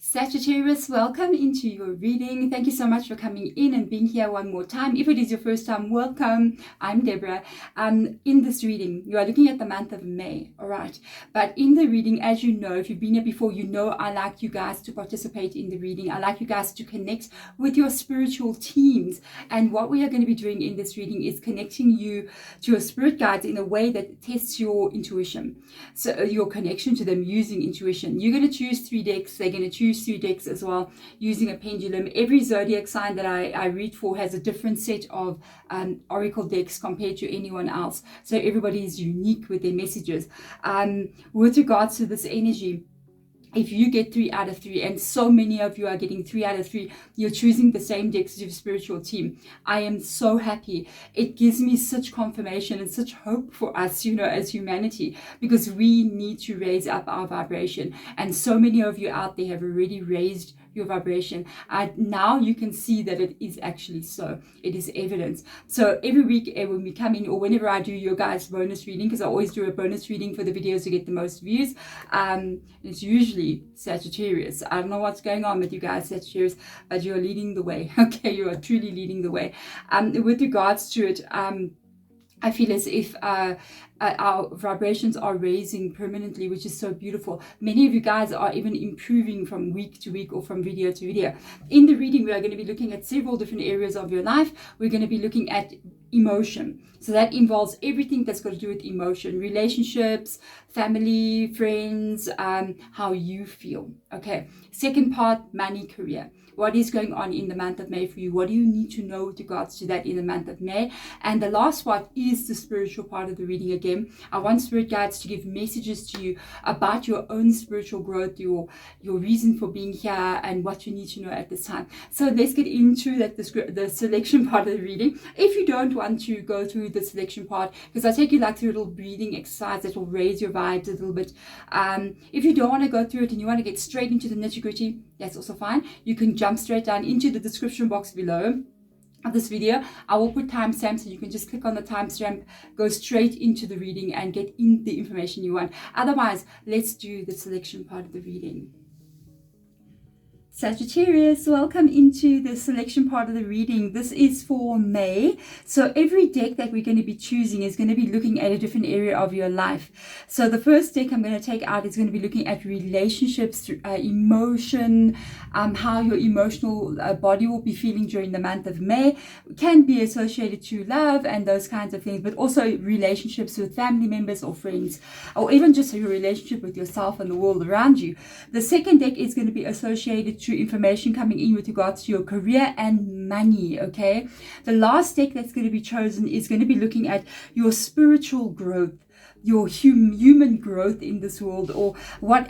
Sagittarius, welcome into your reading. Thank you so much for coming in and being here one more time. If it is your first time, welcome. I'm Deborah. In this reading, you are looking at the month of May, all right? But in the reading, as you know, if you've been here before, you know I like you guys to participate in the reading. I like you guys to connect with your spiritual teams. And what we are going to be doing in this reading is connecting you to your spirit guides in a way that tests your intuition. So your connection to them using intuition. You're going to choose 3 decks. They're going to choose 3 decks as well using a pendulum. Every zodiac sign that I read for has a different set of oracle decks compared to anyone else. So everybody is unique with their messages. With regards to this energy, if you get 3 out of 3, and so many of you are getting 3 out of 3, you're choosing the same decks as your spiritual team. I am so happy. It gives me such confirmation and such hope for us, you know, as humanity, because we need to raise up our vibration. And so many of you out there have already raised your vibration. Now you can see that it is actually so. It is evidence. So every week when we come in, or whenever I do your guys' bonus reading, because I always do a bonus reading for the videos to get the most views, it's usually Sagittarius. I don't know what's going on with you guys, Sagittarius, but you're leading the way. Okay, you are truly leading the way. With regards to it, I feel as if our vibrations are raising permanently, which is so beautiful. Many of you guys are even improving from week to week or from video to video. In the reading, we are going to be looking at several different areas of your life. We're going to be looking at emotion. So that involves everything that's got to do with emotion, relationships, family, friends, how you feel. Okay. Second part, money, career. What is going on in the month of May for you? What do you need to know with regards to that in the month of May? And the last part is the spiritual part of the reading again. I want spirit guides to give messages to you about your own spiritual growth, your reason for being here, and what you need to know at this time. So let's get into that, the selection part of the reading. If you don't want to go through the selection part, because I take you like through a little breathing exercise that will raise your vibes a little bit. If you don't want to go through it and you want to get straight into the nitty-gritty, that's also fine. You can jump straight down into the description box below of this video. I will put timestamps, so you can just click on the timestamp, go straight into the reading and get in the information you want. Otherwise, let's do the selection part of the reading. Sagittarius, welcome into the selection part of the reading. This is for May. So every deck that we're going to be choosing is going to be looking at a different area of your life. So the first deck I'm going to take out is going to be looking at relationships, emotion, how your emotional body will be feeling during the month of May. It can be associated to love and those kinds of things, but also relationships with family members or friends, or even just your relationship with yourself and the world around you. The second deck is going to be associated to information coming in with regards to your career and money. Okay, the last deck that's going to be chosen is going to be looking at your spiritual growth, your human growth in this world, or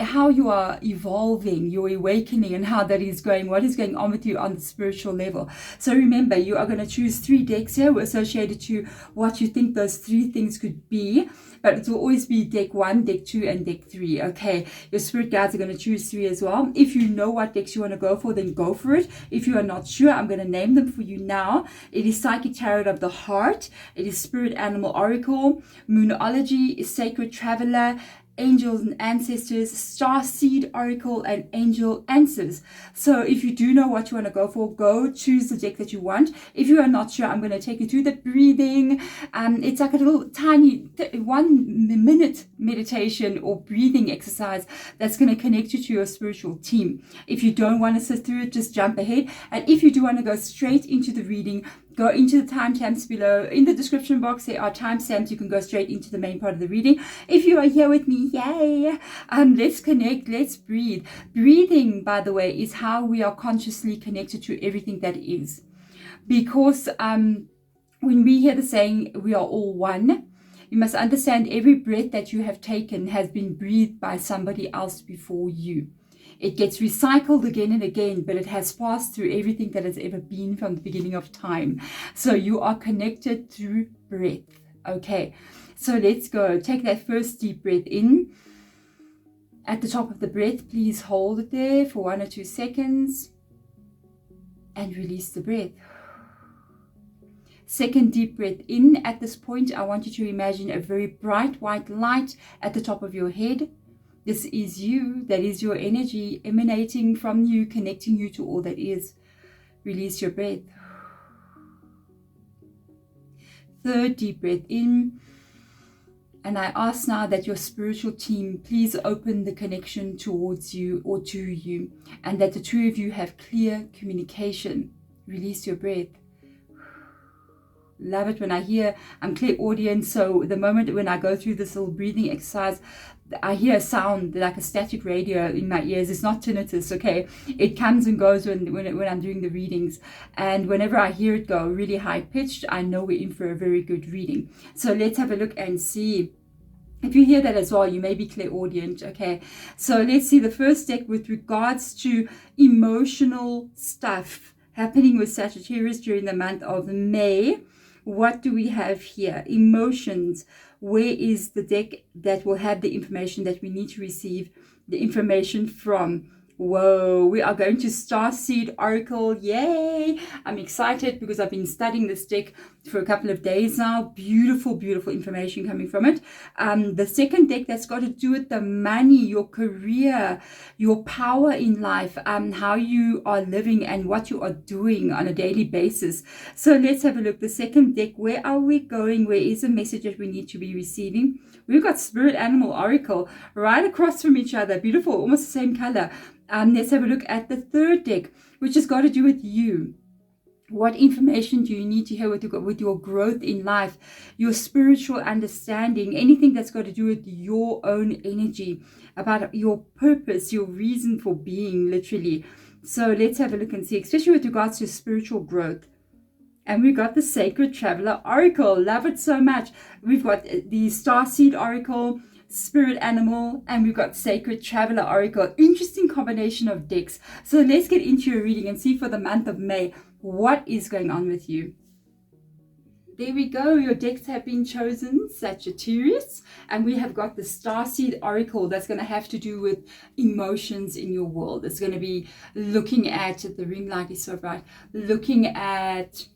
how you are evolving, your awakening, and how that is going, what is going on with you on the spiritual level. So remember, you are going to choose 3 decks here associated to what you think those 3 things could be, but it will always be deck 1, deck 2, and deck 3. Okay, your spirit guides are going to choose 3 as well. If you know what decks you want to go for, then go for it. If you are not sure, I'm going to name them for you now. It is Psychic Tarot of the Heart, it is Spirit Animal Oracle, Moonology, is Sacred Traveler, Angels and Ancestors, Star Seed Oracle, and Angel Answers. So if you do know what you want to go for, go choose the deck that you want. If you are not sure, I'm going to take you through the breathing. It's like a little tiny 1-minute meditation or breathing exercise that's going to connect you to your spiritual team. If you don't want to sit through it, just jump ahead. And if you do want to go straight into the reading, go into the timestamps below. In the description box, there are timestamps. You can go straight into the main part of the reading. If you are here with me, yay! Let's connect, let's breathe. Breathing, by the way, is how we are consciously connected to everything that is. Because when we hear the saying, we are all one, you must understand every breath that you have taken has been breathed by somebody else before you. It gets recycled again and again, but it has passed through everything that has ever been from the beginning of time. So you are connected through breath. Okay, so let's go. Take that first deep breath in. At the top of the breath, please hold it there for 1 or 2 seconds and release the breath. Second deep breath in. At this point, I want you to imagine a very bright white light at the top of your head. This is you. That is your energy emanating from you, connecting you to all that is. Release your breath. Third deep breath in. And I ask now that your spiritual team please open the connection towards you or to you, and that the two of you have clear communication. Release your breath. Love it when I hear, I'm clairaudient, so the moment when I go through this little breathing exercise, I hear a sound like a static radio in my ears. It's not tinnitus, okay? It comes and goes when I'm doing the readings. And whenever I hear it go really high pitched, I know we're in for a very good reading. So let's have a look and see. If you hear that as well, you may be clairaudient, okay? So let's see the first deck with regards to emotional stuff happening with Sagittarius during the month of May. What do we have here? Emotions. Where is the deck that will have the information that we need to receive the information from? Whoa, we are going to Starseed Oracle. Yay! I'm excited because I've been studying this deck for a couple of days now. Beautiful, beautiful information coming from it. The second deck that's got to do with the money, your career, your power in life, how you are living and what you are doing on a daily basis. So let's have a look. The second deck, where are we going? Where is the message that we need to be receiving? We've got Spirit Animal Oracle right across from each other. Beautiful, almost the same color. Let's have a look at the third deck, which has got to do with you. What information do you need to hear with your growth in life, your spiritual understanding, anything that's got to do with your own energy, about your purpose, your reason for being, literally. So let's have a look and see, especially with regards to spiritual growth. And we've got the Sacred Traveler Oracle. Love it so much. We've got the Starseed Oracle, Spirit Animal, and we've got Sacred Traveler Oracle. Interesting combination of decks. So let's get into your reading and see for the month of May what is going on with you. There we go. Your decks have been chosen, Sagittarius, and we have got the Starseed Oracle that's going to have to do with emotions in your world. It's going to be looking at, the ring light is so bright, looking at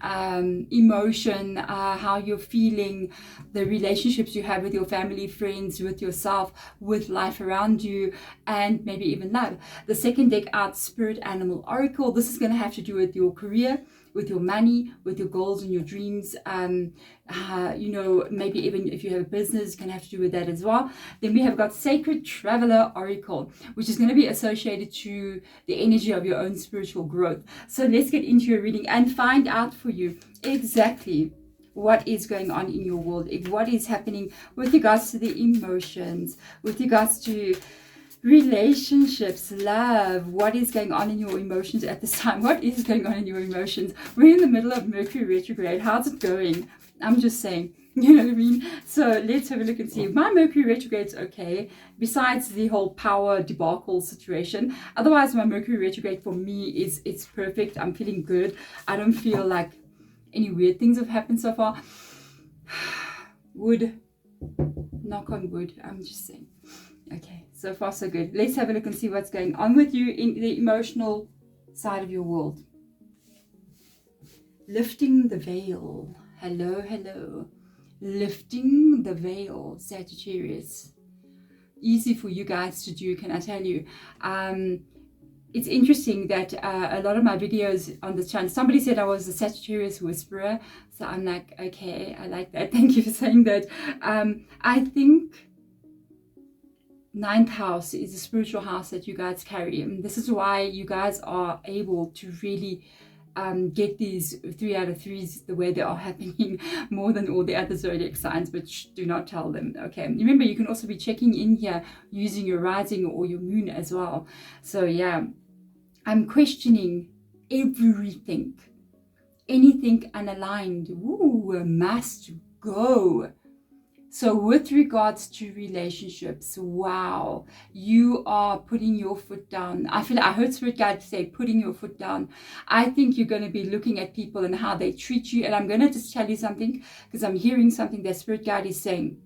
emotion, how you're feeling, the relationships you have with your family, friends, with yourself, with life around you, and maybe even love. The second deck out, Spirit Animal Oracle. This is going to have to do with your career, with your money, with your goals and your dreams. You know, maybe even if you have a business, it can have to do with that as well. Then we have got Sacred Traveler Oracle, which is going to be associated to the energy of your own spiritual growth. So let's get into your reading and find out for you exactly what is going on in your world, what is happening with regards to the emotions, with regards to relationships, love, what is going on in your emotions at this time. What is going on in your emotions? We're in the middle of Mercury retrograde. How's it going? I'm just saying, you know what I mean? So let's have a look and see. My Mercury retrograde's okay, besides the whole power debacle situation. Otherwise, my Mercury retrograde for me it's perfect. I'm feeling good. I don't feel like any weird things have happened so far. Wood, knock on wood, I'm just saying. Okay, so far so good. Let's have a look and see what's going on with you in the emotional side of your world. Lifting the veil. Hello, hello. Lifting the veil, Sagittarius. Easy for you guys to do, can I tell you? It's interesting that a lot of my videos on this channel, somebody said I was a Sagittarius whisperer. So I'm like, okay, I like that. Thank you for saying that. I think 9th house is a spiritual house that you guys carry, and this is why you guys are able to really get these 3 out of 3s the way they are happening more than all the other zodiac signs, but do not tell them. Okay, remember, you can also be checking in here using your rising or your moon as well. So yeah, I'm questioning everything, anything unaligned. Ooh, must go. So with regards to relationships, wow, you are putting your foot down. I heard Spirit Guide say putting your foot down. I think you're going to be looking at people and how they treat you. And I'm going to just tell you something, because I'm hearing something that Spirit Guide is saying.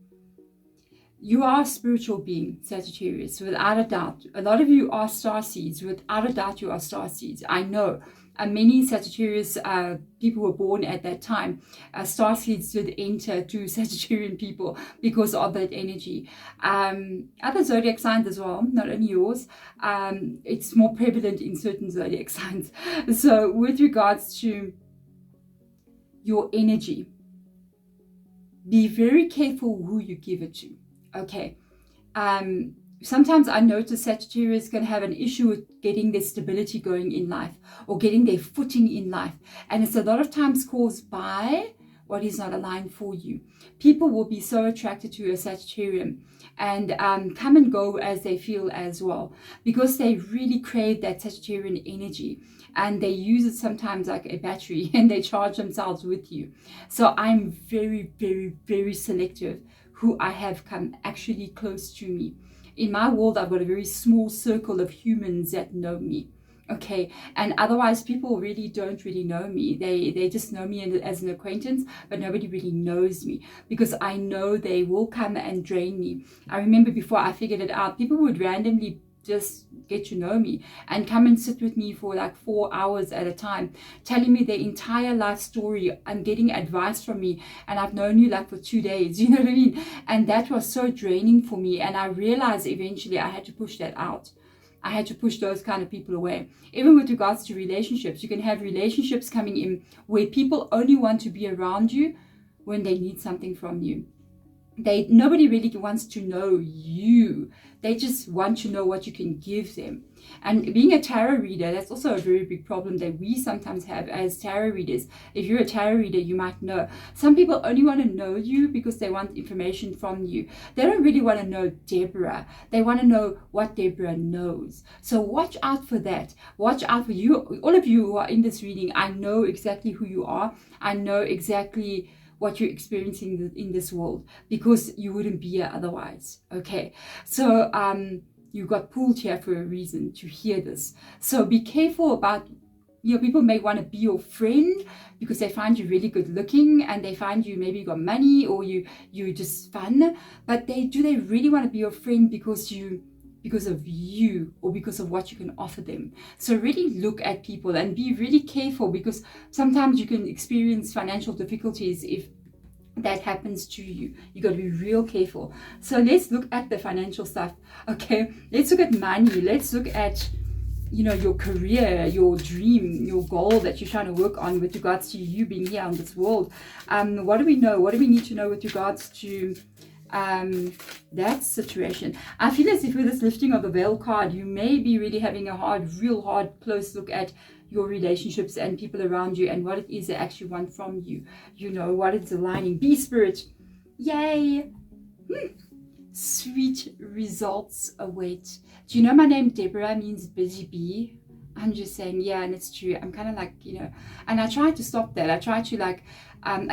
You are a spiritual being, Sagittarius, without a doubt. A lot of you are starseeds. Without a doubt, you are starseeds. I know. Many Sagittarius people were born at that time. Starseeds did enter to Sagittarian people because of that energy. Other zodiac signs as well, not only yours. It's more prevalent in certain zodiac signs. So with regards to your energy, be very careful who you give it to. Okay. Sometimes I notice Sagittarius can have an issue with getting their stability going in life or getting their footing in life. And it's a lot of times caused by what is not aligned for you. People will be so attracted to a Sagittarian and come and go as they feel as well, because they really crave that Sagittarian energy, and they use it sometimes like a battery and they charge themselves with you. So I'm very, very, very selective who I have come actually close to me. In my world, I've got a very small circle of humans that know me. Okay, and otherwise people really don't really know me. They just know me as an acquaintance, but nobody really knows me, because I know they will come and drain me. I remember before I figured it out, people would randomly just get to know me and come and sit with me for like 4 hours at a time, telling me their entire life story and getting advice from me, and I've known you like for 2 days, you know what I mean? And that was so draining for me, and I realized eventually I had to push that out. I had to push those kind of people away. Even with regards to relationships, you can have relationships coming in where people only want to be around you when they need something from you. Nobody really wants to know you. They just want to know what you can give them. And being a tarot reader, that's also a very big problem that we sometimes have as tarot readers. If you're a tarot reader, you might know. Some people only want to know you because they want information from you. They don't really want to know Deborah. They want to know what Deborah knows. So watch out for that. Watch out for you. All of you who are in this reading, I know exactly who you are. I know exactly what you're experiencing in this world, because you wouldn't be here otherwise. Okay, so you got pulled here for a reason to hear this. So be careful about, people may want to be your friend because they find you really good looking, and they find you maybe got money, or you're just fun, but do they really want to be your friend because of you or because of what you can offer them? So really look at people and be really careful, because sometimes you can experience financial difficulties if that happens to you. You got to be real careful. So let's look at the financial stuff. Okay, let's look at money. Let's look at your career, your dream, your goal that you're trying to work on with regards to you being here on this world. What do we know? What do we need to know with regards to that situation? I feel as if with this lifting of the veil card, you may be really having a real hard, close look at your relationships and people around you, and what it is they actually want from you. What it's aligning. Bee spirit, yay! Sweet results await. Do you know my name Deborah means busy bee? I'm just saying, yeah, and it's true. I'm kind of like, and I try to stop that. I try to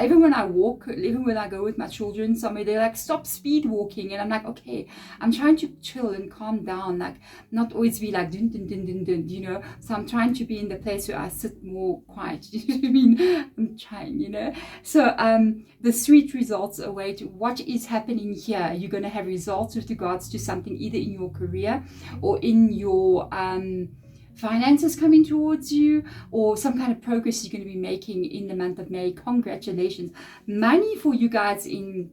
even when I walk, even when I go with my children somewhere, they're like, stop speed walking. And I'm like, okay, I'm trying to chill and calm down, like not always be like, dun, dun, dun, dun, dun, So I'm trying to be in the place where I sit more quiet. You know what I mean? I'm trying, So the sweet results await. What is happening here? You're going to have results with regards to something either in your career or in your finances coming towards you, or some kind of progress you're going to be making in the month of May. Congratulations. Money for you guys in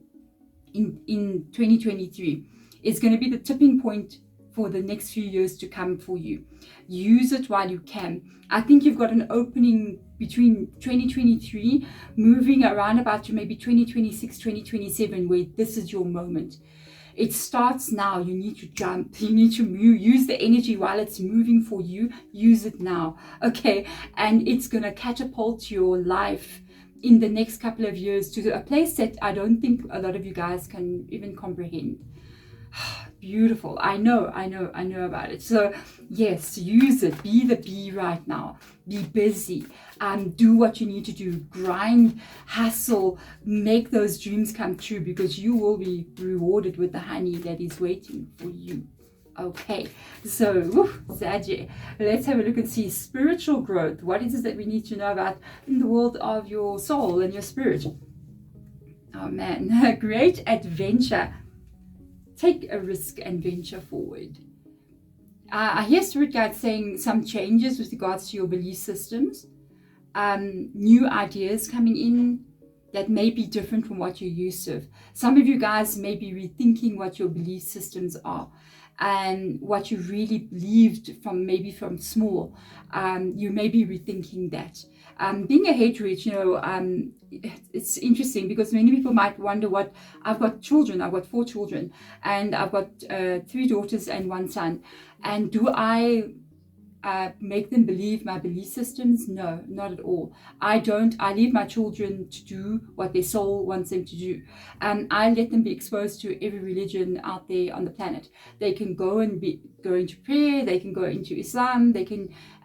2023 is going to be the tipping point for the next few years to come for you. Use it while you can. I think you've got an opening between 2023 moving around about to maybe 2026, 2027, where this is your moment. It starts now. You need to jump. You need to move. Use the energy while it's moving for you. Use it now. Okay. And it's going to catapult your life in the next couple of years to a place that I don't think a lot of you guys can even comprehend. Beautiful. I know about it. So yes, use it. Be the bee right now. Be busy. Do what you need to do. Grind, hustle, make those dreams come true, because you will be rewarded with the honey that is waiting for you. Okay, so Sag, let's have a look and see spiritual growth. What is it that we need to know about in the world of your soul and your spirit? Oh man, great adventure. take a risk and venture forward. I hear Spirit Guide saying some changes with regards to your belief systems, new ideas coming in that may be different from what you're used to. Some of you guys may be rethinking what your belief systems are and what you really believed from small. You may be rethinking that. Being a head witch, it's interesting because many people might wonder I've got 4 children, and I've got 3 daughters and 1 son. And do I make them believe my belief systems? No, not at all. I don't. I leave my children to do what their soul wants them to do. I let them be exposed to every religion out there on the planet. They can go into prayer, they can go into Islam,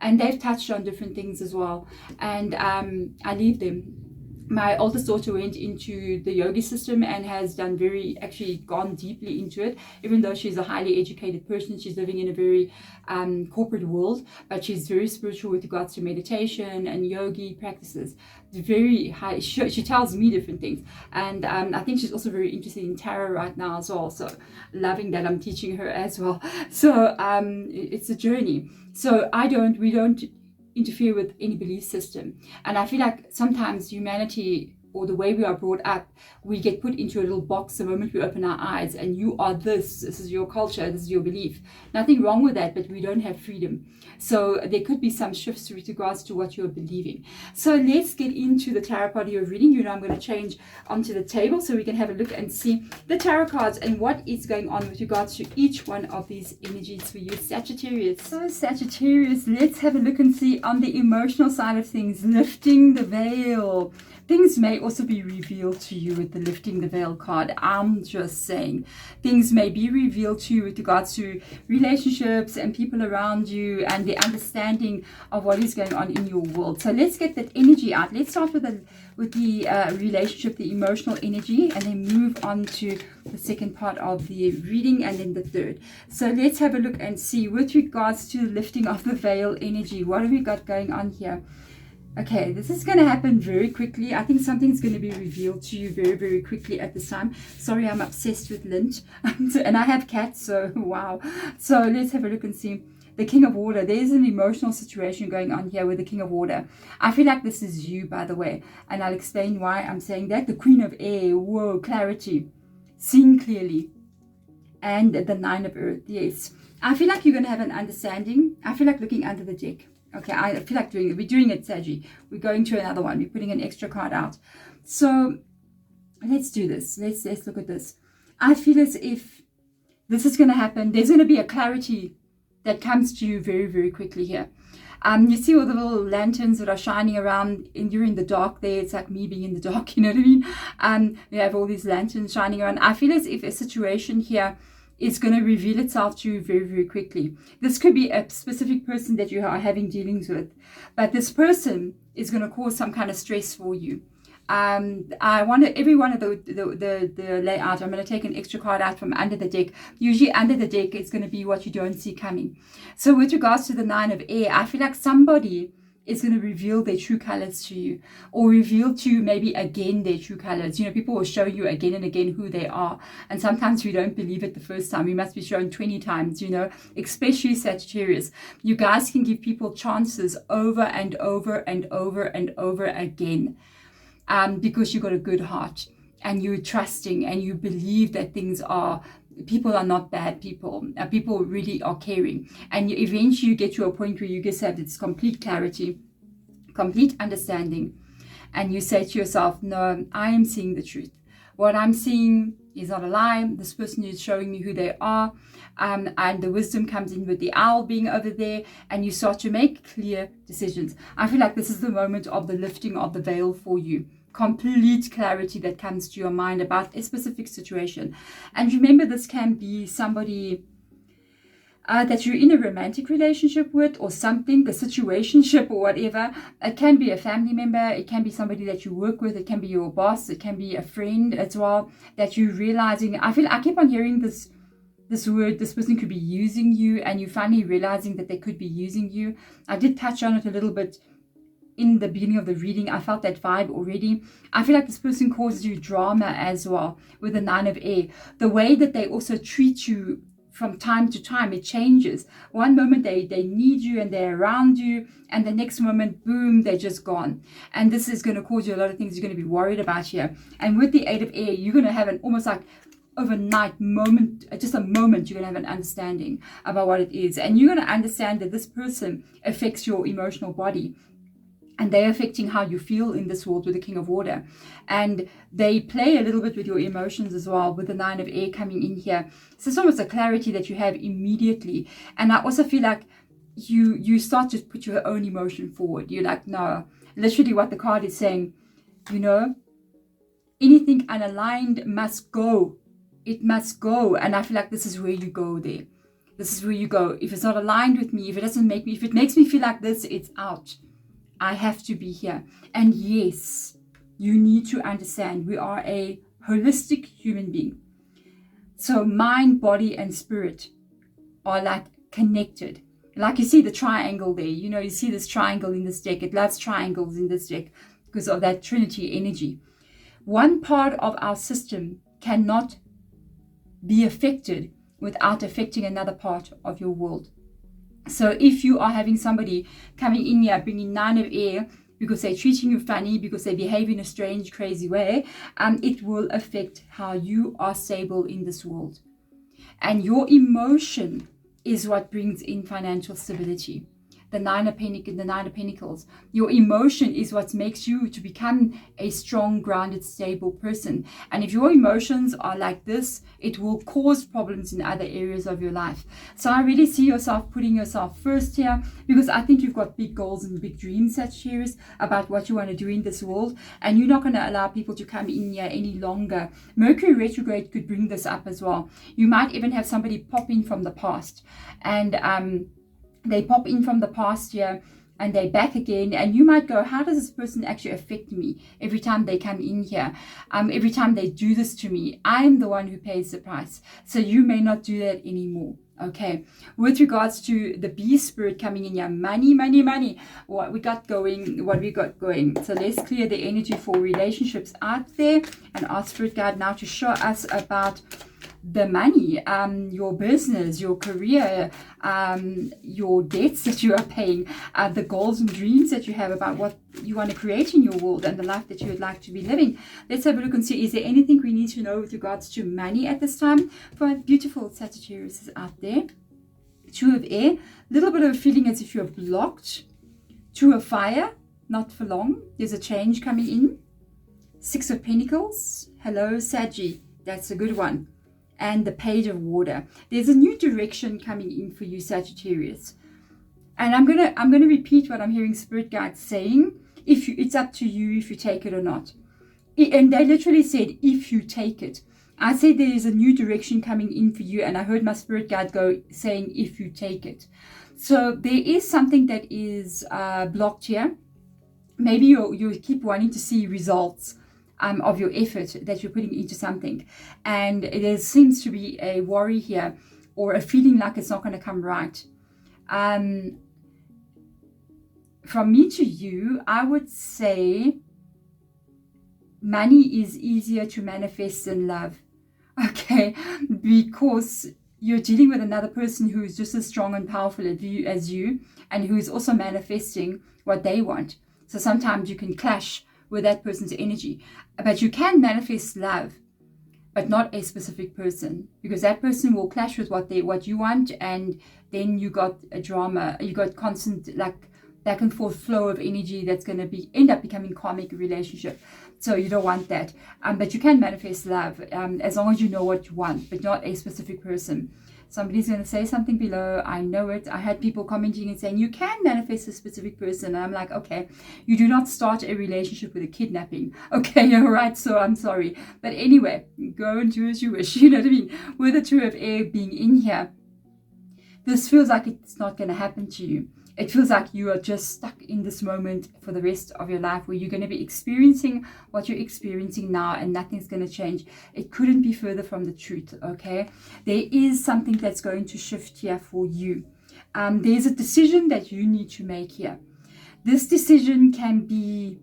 and they've touched on different things as well. And I leave them. My oldest daughter went into the yogi system and has gone deeply into it. Even though she's a highly educated person, she's living in a very corporate world, but she's very spiritual with regards to meditation and yogi practices. Very high. She tells me different things, and I think she's also very interested in tarot right now as well. So loving that I'm teaching her as well. So it's a journey. So we don't interfere with any belief system. And I feel like sometimes humanity, or the way we are brought up, we get put into a little box the moment we open our eyes, and you are this is your culture, this is your belief. Nothing wrong with that, but we don't have freedom. So there could be some shifts with regards to what you're believing. So let's get into the tarot part of your reading. I'm going to change onto the table so we can have a look and see the tarot cards and what is going on with regards to each one of these energies for you, Sagittarius. So Sagittarius, let's have a look and see on the emotional side of things, lifting the veil. Things may also be revealed to you with the lifting the veil card. I'm just saying things may be revealed to you with regards to relationships and people around you and the understanding of what is going on in your world. So let's get that energy out. Let's start with the relationship, the emotional energy, and then move on to the second part of the reading and then the third. So let's have a look and see with regards to the lifting of the veil energy. What have we got going on here? Okay, this is going to happen very quickly. I think something's going to be revealed to you very, very quickly at this time. Sorry, I'm obsessed with lint. And I have cats, so wow. So let's have a look and see. The King of Water. There's an emotional situation going on here with the King of Water. I feel like this is you, by the way. And I'll explain why I'm saying that. The Queen of Air. Whoa, clarity. Seeing clearly. And the Nine of Earth. Yes. I feel like you're going to have an understanding. I feel like looking under the deck. Okay, I feel like doing it. We're doing it, Saggy. We're going to another one. We're putting an extra card out. So let's do this. Let's look at this. I feel as if this is going to happen. There's going to be a clarity that comes to you very, very quickly here. You see all the little lanterns that are shining around during the dark there. It's like me being in the dark, you know what I mean? You have all these lanterns shining around. I feel as if a situation here is going to reveal itself to you very, very quickly. This could be a specific person that you are having dealings with, but this person is going to cause some kind of stress for you. I want every one of the layout. I'm going to take an extra card out from under the deck. Usually under the deck, it's going to be what you don't see coming. So with regards to the Nine of Air, I feel like somebody is going to reveal their true colors to you, or reveal to you maybe again their true colors. You know, people will show you again and again who they are, and sometimes we don't believe it the first time. We must be shown 20 times, you know, especially Sagittarius. You guys can give people chances over and over and over and over again, because you've got a good heart and you're trusting and you believe that people are not bad people. People really are caring. And eventually you get to a point where you just have this complete clarity, complete understanding. And you say to yourself, no, I am seeing the truth. What I'm seeing is not a lie. This person is showing me who they are. And the wisdom comes in with the owl being over there. And you start to make clear decisions. I feel like this is the moment of the lifting of the veil for you. Complete clarity that comes to your mind about a specific situation. And remember, this can be somebody that you're in a romantic relationship with, or something, a situationship or whatever. It can be a family member, it can be somebody that you work with, it can be your boss, it can be a friend as well, that you're realizing. I keep on hearing this word, this person could be using you, and you finally realizing that they could be using you. I did touch on it a little bit in the beginning of the reading, I felt that vibe already. I feel like this person causes you drama as well with the 9 of Air. The way that they also treat you from time to time, it changes. One moment they need you and they're around you, and the next moment, boom, they're just gone. And this is going to cause you a lot of things you're going to be worried about here. And with the 8 of Air, you're going to have an almost like overnight moment, just a moment, you're going to have an understanding about what it is. And you're going to understand that this person affects your emotional body. And they're affecting how you feel in this world with the King of Water. And they play a little bit with your emotions as well with the 9 of Air coming in here. So it's almost a clarity that you have immediately. And I also feel like you start to put your own emotion forward. You're like, no, literally what the card is saying, you know, anything unaligned must go. It must go. And I feel like this is where you go there. This is where you go. If it's not aligned with me, if it makes me feel like this, it's out. I have to be here. And yes, you need to understand we are a holistic human being. So mind, body, and spirit are like connected. Like you see the triangle there. You know, you see this triangle in this deck. It loves triangles in this deck because of that Trinity energy. One part of our system cannot be affected without affecting another part of your world. So if you are having somebody coming in here bringing 9 of Air because they're treating you funny, because they behave in a strange, crazy way, it will affect how you are stable in this world. And your emotion is what brings in financial stability. The 9 of Pentacles. Your emotion is what makes you to become a strong, grounded, stable person. And if your emotions are like this, it will cause problems in other areas of your life. So I really see yourself putting yourself first here, because I think you've got big goals and big dreams, Sagittarius, about what you want to do in this world. And you're not going to allow people to come in here any longer. Mercury retrograde could bring this up as well. You might even have somebody pop in from the past. And they pop in from the past year and they're back again, and you might go, how does this person actually affect me every time they come in here? Every time they do this to me, I'm the one who pays the price. So you may not do that anymore. Okay, with regards to the bee spirit coming in here, money, money, money, what we got going. So let's clear the energy for relationships out there and ask Spirit Guide now to show us about the money, your business, your career, your debts that you are paying, the goals and dreams that you have about what you want to create in your world and the life that you would like to be living. Let's have a look and see, is there anything we need to know with regards to money at this time for beautiful Sagittarius out there? 2 of Air, little bit of a feeling as if you're blocked. 2 of Fire, not for long. There's a change coming in. 6 of Pentacles, hello Saggy, that's a good one. And the Page of Water. There's a new direction coming in for you, Sagittarius. And I'm gonna repeat what I'm hearing Spirit Guide saying. It's up to you if you take it or not. And they literally said, if you take it. I said there is a new direction coming in for you, and I heard my Spirit Guide saying, if you take it. So there is something that is blocked here. Maybe you keep wanting to see results of your effort that you're putting into something, and there seems to be a worry here or a feeling like it's not going to come right. From me to you, I would say money is easier to manifest than love, okay, because you're dealing with another person who is just as strong and powerful as you, and who is also manifesting what they want. So sometimes you can clash with that person's energy, but you can manifest love, but not a specific person, because that person will clash with what you want, and then you got a drama, you got constant like back and forth flow of energy that's going to end up becoming karmic relationship. So you don't want that, but you can manifest love as long as you know what you want, but not a specific person. Somebody's going to say something below. I know it. I had people commenting and saying, you can manifest a specific person. And I'm like, okay, you do not start a relationship with a kidnapping. Okay, all right, so I'm sorry. But anyway, go and do as you wish. You know what I mean? With the 2 of Air being in here, this feels like it's not going to happen to you. It feels like you are just stuck in this moment for the rest of your life, where you're going to be experiencing what you're experiencing now and nothing's going to change. It couldn't be further from the truth, okay? There is something that's going to shift here for you. There's a decision that you need to make here. This decision can be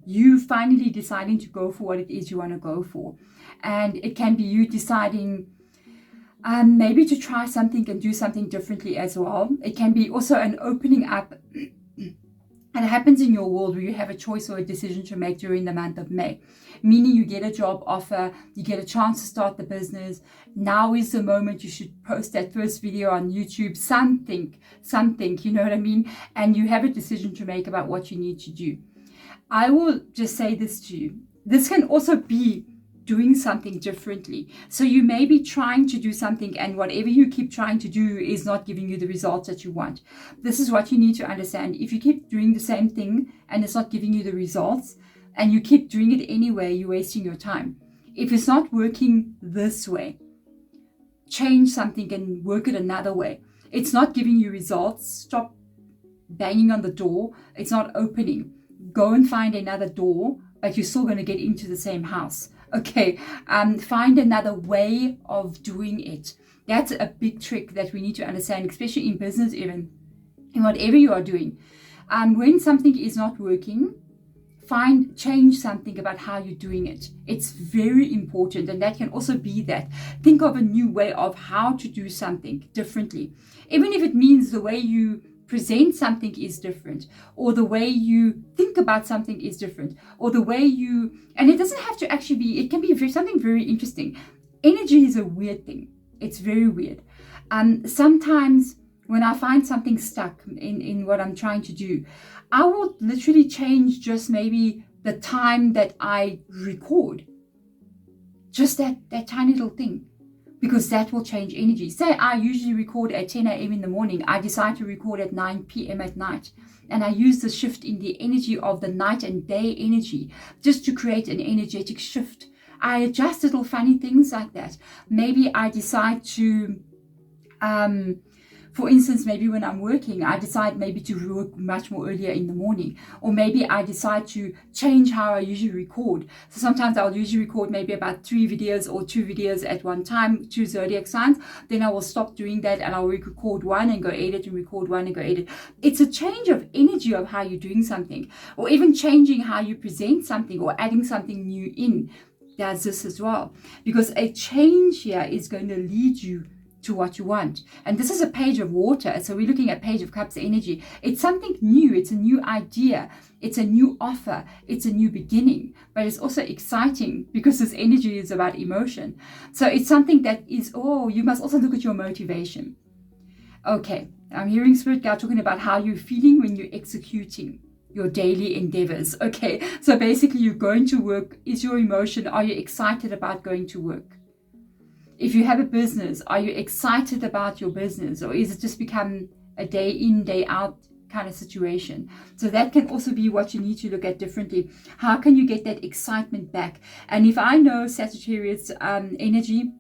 you finally deciding to go for what it is you want to go for. And it can be you deciding maybe to try something and do something differently as well. It can be also an opening up. And it happens in your world where you have a choice or a decision to make during the month of May. Meaning you get a job offer, you get a chance to start the business. Now is the moment you should post that first video on YouTube, something, you know what I mean? And you have a decision to make about what you need to do. I will just say this to you. This can also be doing something differently. So you may be trying to do something and whatever you keep trying to do is not giving you the results that you want. This is what you need to understand. If you keep doing the same thing and it's not giving you the results and you keep doing it anyway, you're wasting your time. If it's not working this way, change something and work it another way. It's not giving you results. Stop banging on the door. It's not opening. Go and find another door, but you're still going to get into the same house. Okay, find another way of doing it. That's a big trick that we need to understand, especially in business, even in whatever you are doing. When something is not working, change something about how you're doing it. It's very important, and that can also be that. Think of a new way of how to do something differently, even if it means the way you present something is different, or the way you think about something is different, or the way you, and it doesn't have to actually be, it can be something very interesting. Energy is a weird thing. It's very weird. Sometimes when I find something stuck in what I'm trying to do, I will literally change just maybe the time that I record. Just that tiny little thing. Because that will change energy. Say I usually record at 10 a.m. in the morning. I decide to record at 9 p.m. at night. And I use the shift in the energy of the night and day energy just to create an energetic shift. I adjust little funny things like that. Maybe I decide to, for instance, maybe when I'm working, I decide maybe to work much more earlier in the morning. Or maybe I decide to change how I usually record. So sometimes I'll usually record maybe about 3 videos or 2 videos at one time, 2 zodiac signs. Then I will stop doing that and I'll record one and go edit and record one and go edit. It's a change of energy of how you're doing something. Or even changing how you present something or adding something new in. Does this as well. Because a change here is going to lead you to what you want. And this is a page of water, so we're looking at Page of Cups energy. It's something new, it's a new idea, it's a new offer, it's a new beginning, but it's also exciting because this energy is about emotion. So it's something that is, you must also look at your motivation. Okay, I'm hearing Spirit Guide talking about how you're feeling when you're executing your daily endeavors. Okay, so basically you're going to work. Is your emotion, are you excited about going to work? If you have a business, are you excited about your business, or is it just become a day in, day out kind of situation? So that can also be what you need to look at differently. How can you get that excitement back? And if I know Sagittarius energy,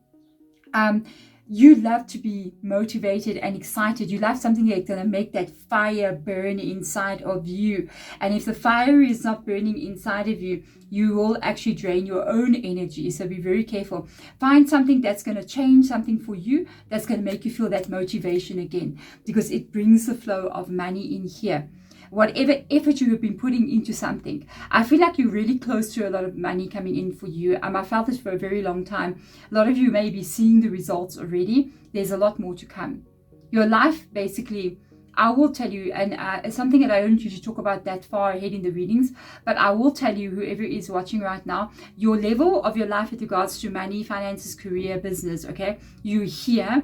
you love to be motivated and excited. You love something that's going to make that fire burn inside of you. And if the fire is not burning inside of you, you will actually drain your own energy. So be very careful. Find something that's going to change something for you, that's going to make you feel that motivation again, because it brings the flow of money in here. Whatever effort you have been putting into something, I feel like you're really close to a lot of money coming in for you. I felt this for a very long time. A lot of you may be seeing the results already. There's a lot more to come. Your life, basically, I will tell you, and it's something that I don't usually talk about that far ahead in the readings, but I will tell you, whoever is watching right now, your level of your life with regards to money, finances, career, business, okay? You're here.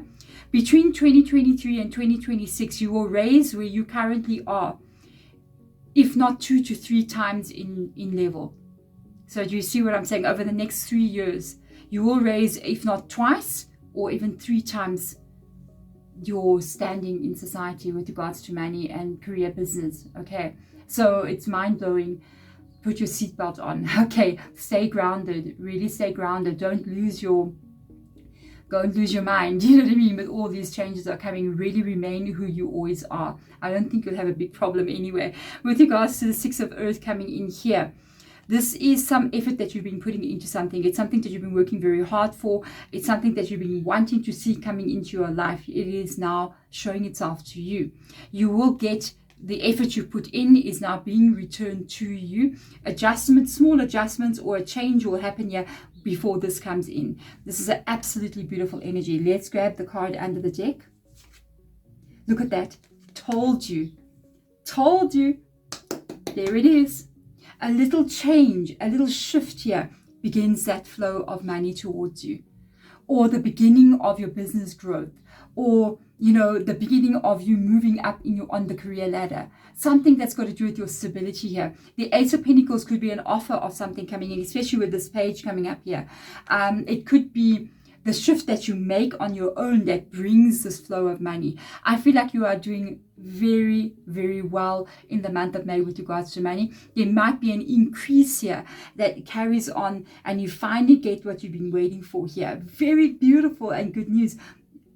Between 2023 and 2026, you will raise where you currently are, if not 2 to 3 times in level. So do you see what I'm saying? Over the next 3 years, you will raise, if not twice or even 3 times your standing in society with regards to money and career, business. Okay, so it's mind-blowing. Put your seatbelt on. Okay, stay grounded. Really stay grounded. Don't lose your mind. You know what I mean? With all these changes are coming, really remain who you always are. I don't think you'll have a big problem anyway. With regards to the 6 of Earth coming in here, this is some effort that you've been putting into something. It's something that you've been working very hard for. It's something that you've been wanting to see coming into your life. It is now showing itself to you. You will get The effort you put in is now being returned to you. Adjustments, small adjustments or a change will happen here before this comes in. This is an absolutely beautiful energy. Let's grab the card under the deck. Look at that. Told you. Told you. There it is. A little change, a little shift here begins that flow of money towards you, or the beginning of your business growth, or the beginning of you moving up on the career ladder. Something that's got to do with your stability here. The Ace of Pentacles could be an offer of something coming in, especially with this page coming up here. It could be the shift that you make on your own that brings this flow of money. I feel like you are doing very, very well in the month of May with regards to money. There might be an increase here that carries on, and you finally get what you've been waiting for here. Very beautiful and good news.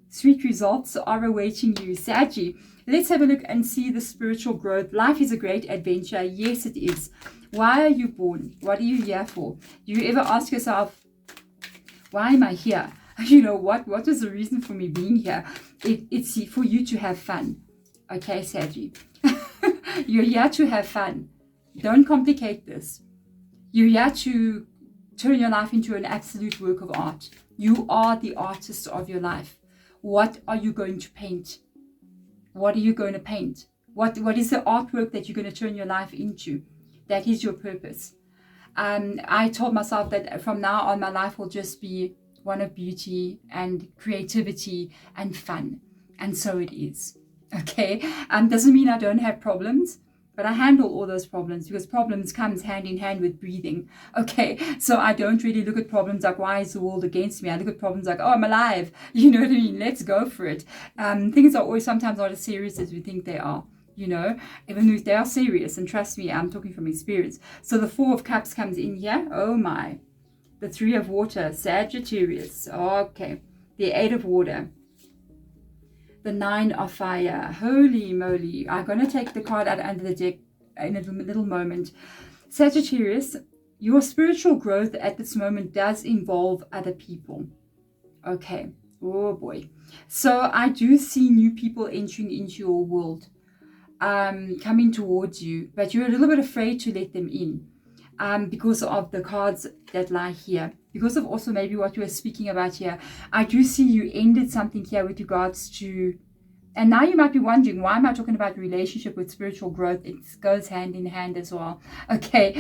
Sweet results are awaiting you, Saggy. Let's have a look and see the spiritual growth. Life is a great adventure. Yes, it is. Why are you born? What are you here for? Do you ever ask yourself, why am I here? What is the reason for me being here? It's for you to have fun. Okay, Saggy. You're here to have fun. Don't complicate this. You're here to turn your life into an absolute work of art. You are the artist of your life. What are you going to paint? What are you going to paint? What is the artwork that you're going to turn your life into? That is your purpose. I told myself that from now on, my life will just be one of beauty and creativity and fun. And so it is. Okay? Doesn't mean I don't have problems, but I handle all those problems because problems comes hand in hand with breathing. Okay? So I don't really look at problems like, why is the world against me? I look at problems like, oh, I'm alive. You know what I mean? Let's go for it. Things are always sometimes not as serious as we think they are. Even if they are serious, and trust me, I'm talking from experience. So the Four of Cups comes in here. Oh my. The Three of Water, Sagittarius. Okay. The Eight of Water. The Nine of Fire. Holy moly. I'm going to take the card out under the deck in a little moment. Sagittarius, your spiritual growth at this moment does involve other people. Okay. Oh boy. So I do see new people entering into your world. Coming towards you, but you're a little bit afraid to let them in because of the cards that lie here, because of also maybe what you were speaking about here. I do see you ended something here with regards to, and now you might be wondering, why am I talking about relationship with spiritual growth? It goes hand in hand as well. Okay,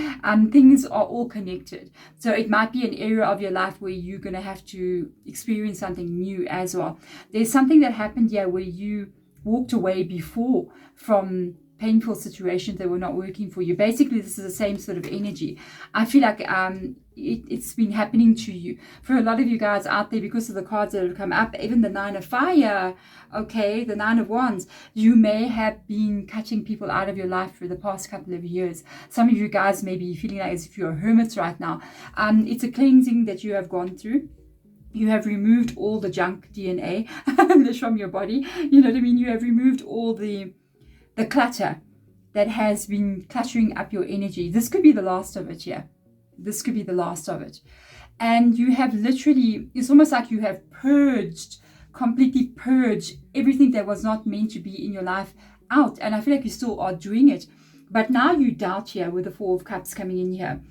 things are all connected. So it might be an area of your life where you're going to have to experience something new as well. There's something that happened here where you walked away before from painful situations that were not working for you. Basically, this is the same sort of energy. I feel like it's been happening to you. For a lot of you guys out there, because of the cards that have come up, even the Nine of Fire, okay, the Nine of Wands, you may have been cutting people out of your life for the past couple of years. Some of you guys may be feeling like as if you're hermits right now. It's a cleansing that you have gone through. You have removed all the junk DNA from your body. You know what I mean? You have removed all the clutter that has been cluttering up your energy. This could be the last of it, yeah. This could be the last of it. And you have literally, it's almost like you have completely purged everything that was not meant to be in your life out. And I feel like you still are doing it. But now you doubt here with the Four of Cups coming in here.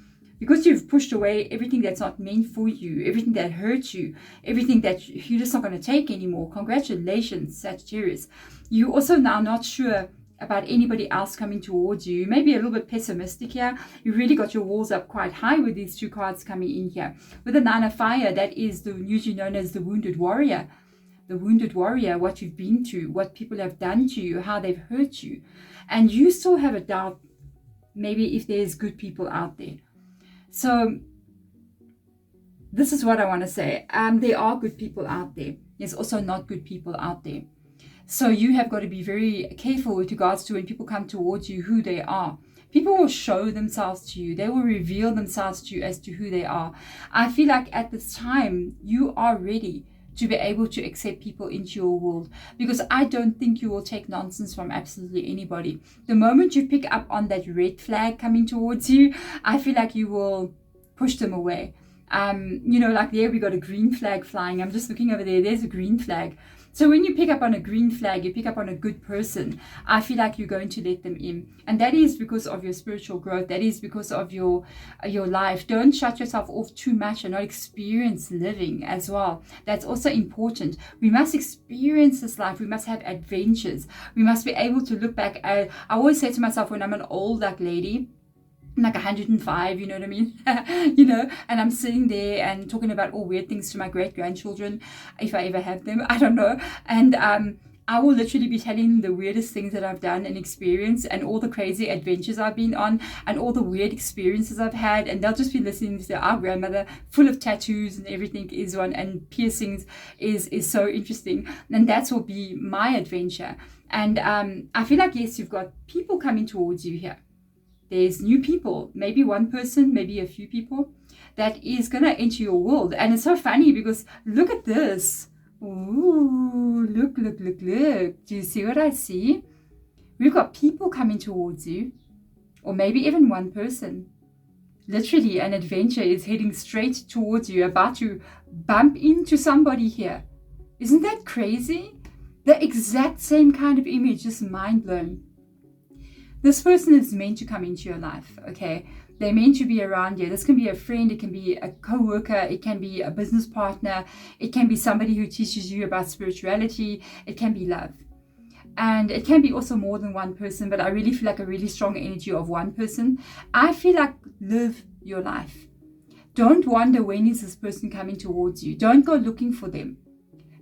Because you've pushed away everything that's not meant for you, everything that hurts you, everything that you're just not going to take anymore. Congratulations, Sagittarius. You're also now not sure about anybody else coming towards you. You may be a little bit pessimistic here. You really got your walls up quite high with these two cards coming in here. With the Nine of Fire, that is usually known as the wounded warrior. The wounded warrior, what you've been through, what people have done to you, how they've hurt you. And you still have a doubt maybe if there's good people out there. So this is what I want to say. There are good people out there. There's also not good people out there. So you have got to be very careful with regards to when people come towards you, who they are. People will show themselves to you. They will reveal themselves to you as to who they are. I feel like at this time, you are ready to be able to accept people into your world, because I don't think you will take nonsense from absolutely anybody. The moment you pick up on that red flag coming towards you, I feel like you will push them away. Like there we got a green flag flying. I'm just looking over there. There's a green flag. So when you pick up on a green flag, you pick up on a good person, I feel like you're going to let them in. And that is because of your spiritual growth. That is because of your life. Don't shut yourself off too much and not experience living as well. That's also important. We must experience this life. We must have adventures. We must be able to look back. I always say to myself, when I'm an old lady, like 105, you know what I mean? You know, and I'm sitting there and talking about all weird things to my great-grandchildren, if I ever have them, I don't know. And I will literally be telling the weirdest things that I've done and experienced, and all the crazy adventures I've been on, and all the weird experiences I've had, and they'll just be listening to our grandmother, full of tattoos and everything is one, and piercings is so interesting. And that will be my adventure. And I feel like, yes, you've got people coming towards you here. There's new people, maybe one person, maybe a few people that is going to enter your world. And it's so funny because look at this. Ooh, look. Do you see what I see? We've got people coming towards you, or maybe even one person. Literally, an adventure is heading straight towards you, about to bump into somebody here. Isn't that crazy? The exact same kind of image, just mind blown. This person is meant to come into your life, okay? They're meant to be around you. This can be a friend, it can be a co-worker, it can be a business partner, it can be somebody who teaches you about spirituality, it can be love. And it can be also more than one person, but I really feel like a really strong energy of one person. I feel like live your life. Don't wonder when is this person coming towards you. Don't go looking for them.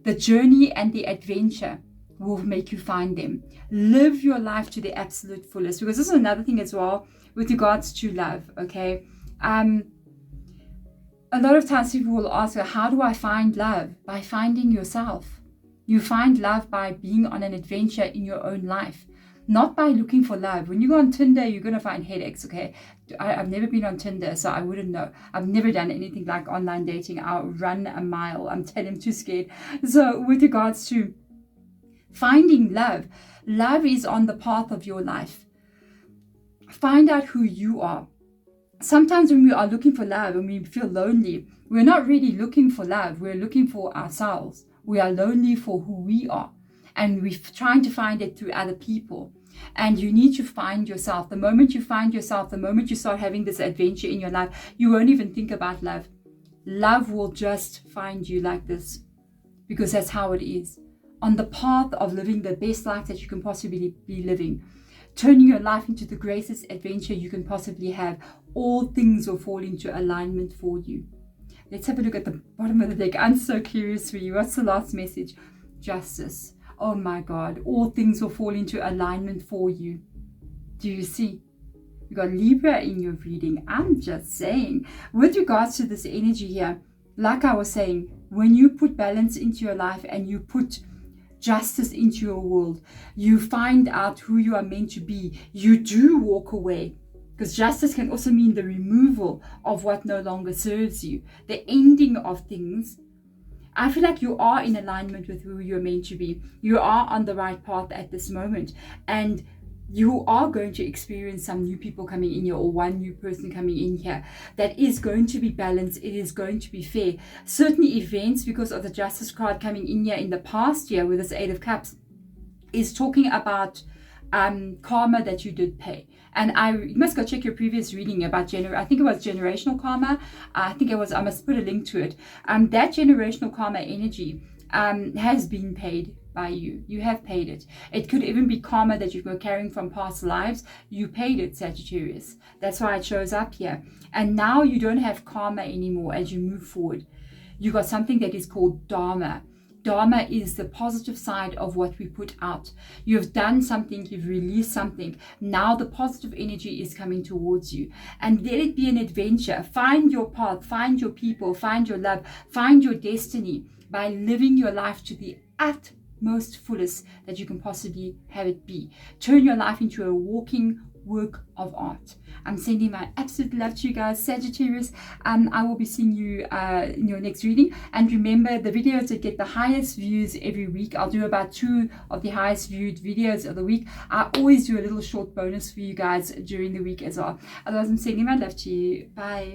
The journey and the adventure will make you find them. Live your life to the absolute fullest, because this is another thing as well with regards to love, okay? A lot of times people will ask, how do I find love? By finding yourself. You find love by being on an adventure in your own life, not by looking for love. When you go on Tinder, you're going to find headaches, okay? I've never been on Tinder, so I wouldn't know. I've never done anything like online dating. I'll run a mile. I'm too scared. So with regards to finding love, love is on the path of your life. Find out who you are. Sometimes when we are looking for love and we feel lonely, we're not really looking for love. We're looking for ourselves. We are lonely for who we are, and we're trying to find it through other people. And you need to find yourself. The moment you find yourself, the moment you start having this adventure in your life, you won't even think about love. Love will just find you like this, because that's how it is. On the path of living the best life that you can possibly be living, turning your life into the greatest adventure you can possibly have, all things will fall into alignment for you. Let's have a look at the bottom of the deck. I'm so curious for you. What's the last message? Justice. Oh my God. All things will fall into alignment for you. Do you see? You got Libra in your reading. I'm just saying. With regards to this energy here, like I was saying, when you put balance into your life and you put justice into your world, you find out who you are meant to be. You do walk away, because justice can also mean the removal of what no longer serves you, the ending of things. I feel like you are in alignment with who you're meant to be. You are on the right path at this moment, and you are going to experience some new people coming in here, or one new person coming in here that is going to be balanced. It is going to be fair. Certain events, because of the Justice card coming in here in the past year with this 8 of Cups, is talking about karma that you did pay. And you must go check your previous reading about I think it was generational karma. I must put a link to it. That generational karma energy has been paid by you. You have paid it. It could even be karma that you were carrying from past lives. You paid it, Sagittarius. That's why it shows up here. And now you don't have karma anymore as you move forward. You got something that is called dharma. Dharma is the positive side of what we put out. You've done something, you've released something. Now the positive energy is coming towards you. And let it be an adventure. Find your path, find your people, find your love, find your destiny by living your life to the utmost fullest that you can possibly have it be. Turn your life into a walking work of art. I'm sending my absolute love to you guys, Sagittarius. I will be seeing you in your next reading. And remember, the videos that get the highest views every week, I'll do about 2 of the highest viewed videos of the week. I always do a little short bonus for you guys during the week as well. Otherwise, I'm sending my love to you. Bye.